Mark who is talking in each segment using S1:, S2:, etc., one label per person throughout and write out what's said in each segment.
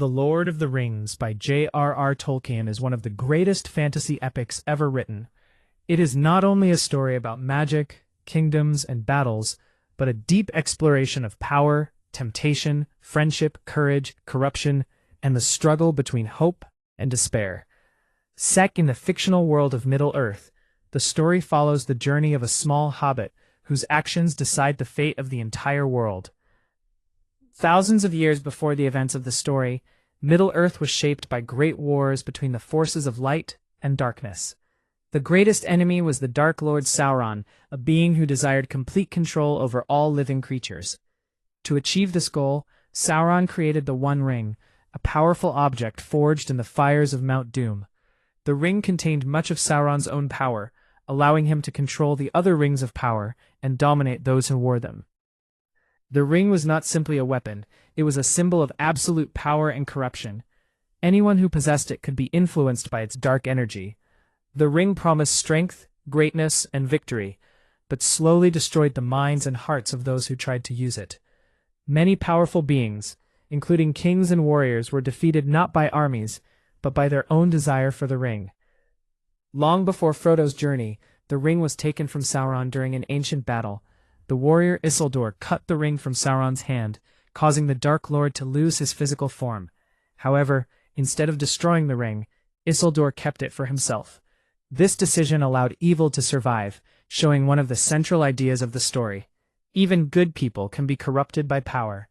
S1: The Lord of the Rings by J.R.R. Tolkien is one of the greatest fantasy epics ever written. It is not only a story about magic, kingdoms, and battles, but a deep exploration of power, temptation, friendship, courage, corruption, and the struggle between hope and despair. Set in the fictional world of Middle-earth, the story follows the journey of a small hobbit whose actions decide the fate of the entire world. Thousands of years before the events of the story, Middle-earth was shaped by great wars between the forces of light and darkness. The greatest enemy was the Dark Lord Sauron, a being who desired complete control over all living creatures. To achieve this goal, Sauron created the One Ring, a powerful object forged in the fires of Mount Doom. The ring contained much of Sauron's own power, allowing him to control the other rings of power and dominate those who wore them. The ring was not simply a weapon, it was a symbol of absolute power and corruption. Anyone who possessed it could be influenced by its dark energy. The ring promised strength, greatness, and victory, but slowly destroyed the minds and hearts of those who tried to use it. Many powerful beings, including kings and warriors, were defeated not by armies, but by their own desire for the ring. Long before Frodo's journey, the ring was taken from Sauron during an ancient battle. The warrior Isildur cut the ring from Sauron's hand, causing the Dark Lord to lose his physical form. However, instead of destroying the ring, Isildur kept it for himself. This decision allowed evil to survive, showing one of the central ideas of the story. Even good people can be corrupted by power.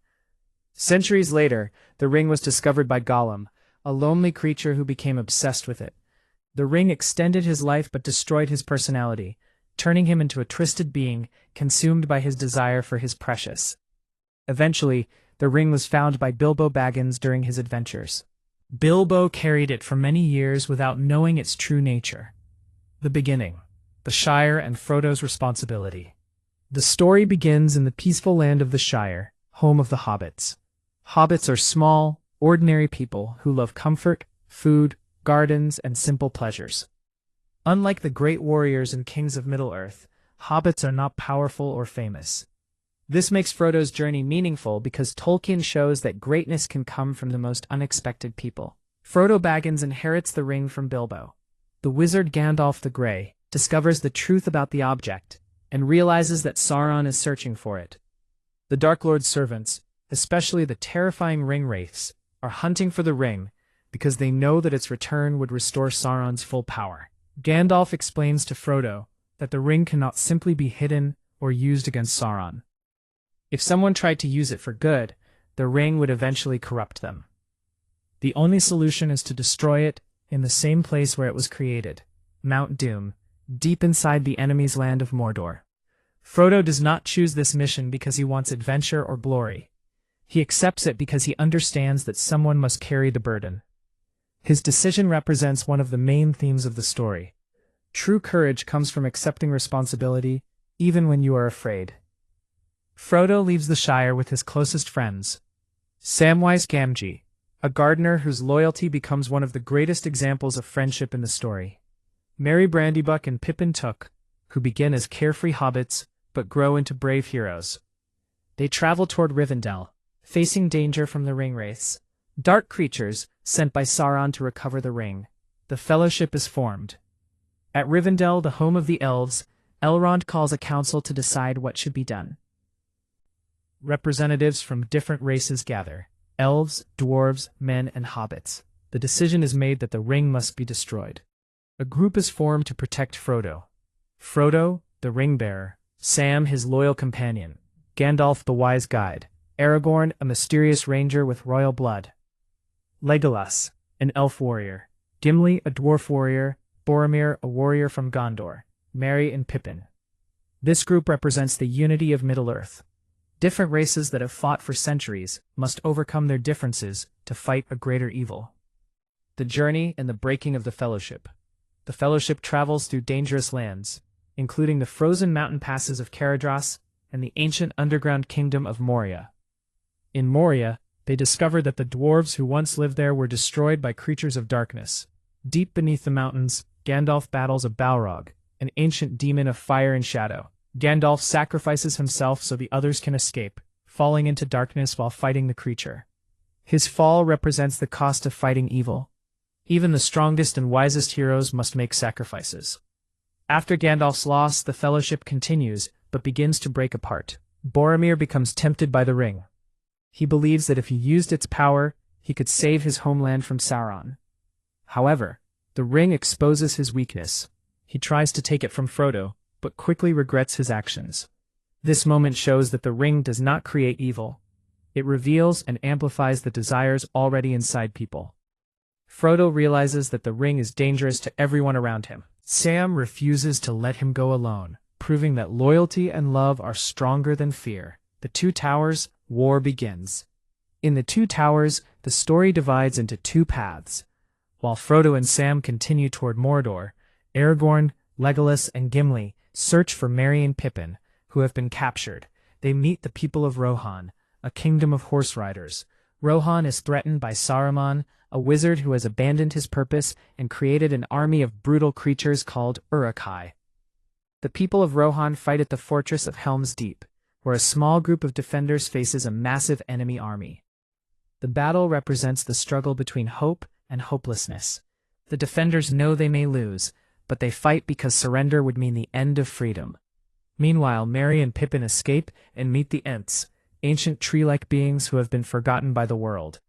S1: Centuries later, the ring was discovered by Gollum, a lonely creature who became obsessed with it. The ring extended his life but destroyed his personality, turning him into a twisted being, consumed by his desire for his precious. Eventually, the ring was found by Bilbo Baggins during his adventures. Bilbo carried it for many years without knowing its true nature. The beginning, the Shire and Frodo's responsibility. The story begins in the peaceful land of the Shire, home of the hobbits. Hobbits are small, ordinary people who love comfort, food, gardens, and simple pleasures. Unlike the great warriors and kings of Middle-earth, hobbits are not powerful or famous. This makes Frodo's journey meaningful because Tolkien shows that greatness can come from the most unexpected people. Frodo Baggins inherits the ring from Bilbo. The wizard Gandalf the Grey discovers the truth about the object and realizes that Sauron is searching for it. The Dark Lord's servants, especially the terrifying ring wraiths, are hunting for the ring because they know that its return would restore Sauron's full power. Gandalf explains to Frodo that the ring cannot simply be hidden or used against Sauron. If someone tried to use it for good, the ring would eventually corrupt them. The only solution is to destroy it in the same place where it was created, Mount Doom, deep inside the enemy's land of Mordor. Frodo does not choose this mission because he wants adventure or glory. He accepts it because he understands that someone must carry the burden. His decision represents one of the main themes of the story. True courage comes from accepting responsibility, even when you are afraid. Frodo leaves the Shire with his closest friends. Samwise Gamgee, a gardener whose loyalty becomes one of the greatest examples of friendship in the story. Merry Brandybuck and Pippin Took, who begin as carefree hobbits but grow into brave heroes. They travel toward Rivendell, facing danger from the ringwraiths, dark creatures sent by Sauron to recover the ring. The Fellowship is formed. At Rivendell, the home of the elves, Elrond calls a council to decide what should be done. Representatives from different races gather: elves, dwarves, men, and hobbits. The decision is made that the ring must be destroyed. A group is formed to protect Frodo. Frodo, the ring-bearer; Sam, his loyal companion; Gandalf, the wise guide; Aragorn, a mysterious ranger with royal blood; Legolas, an elf warrior; Gimli, a dwarf warrior; Boromir, a warrior from Gondor; Merry and Pippin. This group represents the unity of Middle-earth. Different races that have fought for centuries must overcome their differences to fight a greater evil. The journey and the breaking of the Fellowship. The Fellowship travels through dangerous lands, including the frozen mountain passes of Caradhras and the ancient underground kingdom of Moria. In Moria, they discover that the dwarves who once lived there were destroyed by creatures of darkness. Deep beneath the mountains, Gandalf battles a Balrog, an ancient demon of fire and shadow. Gandalf sacrifices himself so the others can escape, falling into darkness while fighting the creature. His fall represents the cost of fighting evil. Even the strongest and wisest heroes must make sacrifices. After Gandalf's loss, the Fellowship continues, but begins to break apart. Boromir becomes tempted by the ring. He believes that if he used its power, he could save his homeland from Sauron. However, the ring exposes his weakness. He tries to take it from Frodo, but quickly regrets his actions. This moment shows that the ring does not create evil. It reveals and amplifies the desires already inside people. Frodo realizes that the ring is dangerous to everyone around him. Sam refuses to let him go alone, proving that loyalty and love are stronger than fear. The Two Towers, war begins. In the Two Towers, the story divides into two paths. While Frodo and Sam continue toward Mordor, Aragorn, Legolas, and Gimli search for Merry and Pippin, who have been captured. They meet the people of Rohan, a kingdom of horse riders. Rohan is threatened by Saruman, a wizard who has abandoned his purpose and created an army of brutal creatures called Uruk-hai. The people of Rohan fight at the fortress of Helm's Deep, where a small group of defenders faces a massive enemy army. The battle represents the struggle between hope and hopelessness. The defenders know they may lose, but they fight because surrender would mean the end of freedom. Meanwhile, Merry and Pippin escape and meet the Ents, ancient tree-like beings who have been forgotten by the world.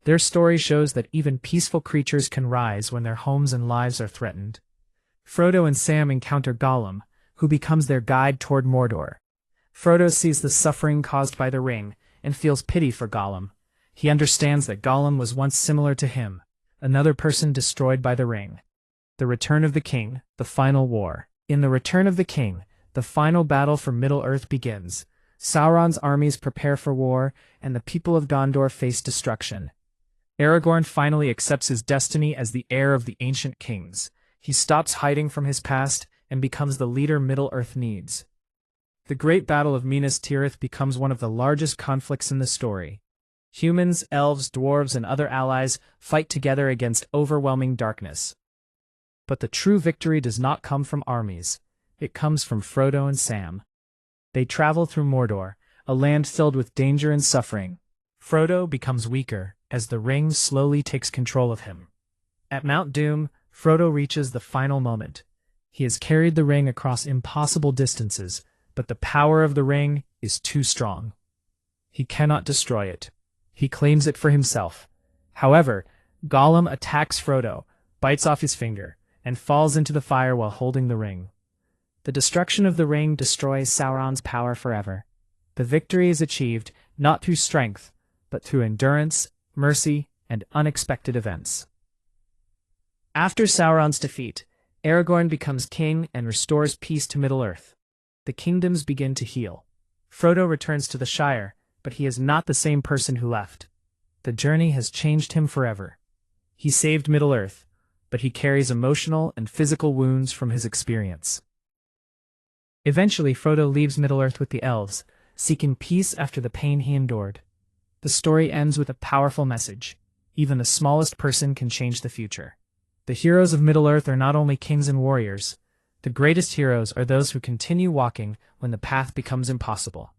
S1: Their story shows that even peaceful creatures can rise when their homes and lives are threatened. Frodo and Sam encounter Gollum, who becomes their guide toward Mordor. Frodo sees the suffering caused by the ring and feels pity for Gollum. He understands that Gollum was once similar to him, another person destroyed by the ring. The Return of the King, the Final War. In The Return of the King, the final battle for Middle-earth begins. Sauron's armies prepare for war, and the people of Gondor face destruction. Aragorn finally accepts his destiny as the heir of the ancient kings. He stops hiding from his past and becomes the leader Middle-earth needs. The Great Battle of Minas Tirith becomes one of the largest conflicts in the story. Humans, elves, dwarves, and other allies fight together against overwhelming darkness. But the true victory does not come from armies. It comes from Frodo and Sam. They travel through Mordor, a land filled with danger and suffering. Frodo becomes weaker as the ring slowly takes control of him. At Mount Doom, Frodo reaches the final moment. He has carried the ring across impossible distances, but the power of the ring is too strong. He cannot destroy it. He claims it for himself. However, Gollum attacks Frodo, bites off his finger, and falls into the fire while holding the ring. The destruction of the ring destroys Sauron's power forever. The victory is achieved not through strength, but through endurance, mercy, and unexpected events. After Sauron's defeat, Aragorn becomes king and restores peace to Middle-earth. The kingdoms begin to heal. Frodo returns to the Shire, but he is not the same person who left. The journey has changed him forever. He saved Middle-earth, but he carries emotional and physical wounds from his experience. Eventually, Frodo leaves Middle-earth with the elves, seeking peace after the pain he endured. The story ends with a powerful message. Even the smallest person can change the future. The heroes of Middle-earth are not only kings and warriors. The greatest heroes are those who continue walking when the path becomes impossible.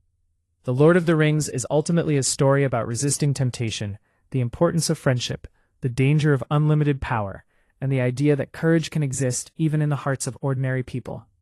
S1: The Lord of the Rings is ultimately a story about resisting temptation, the importance of friendship, the danger of unlimited power, and the idea that courage can exist even in the hearts of ordinary people.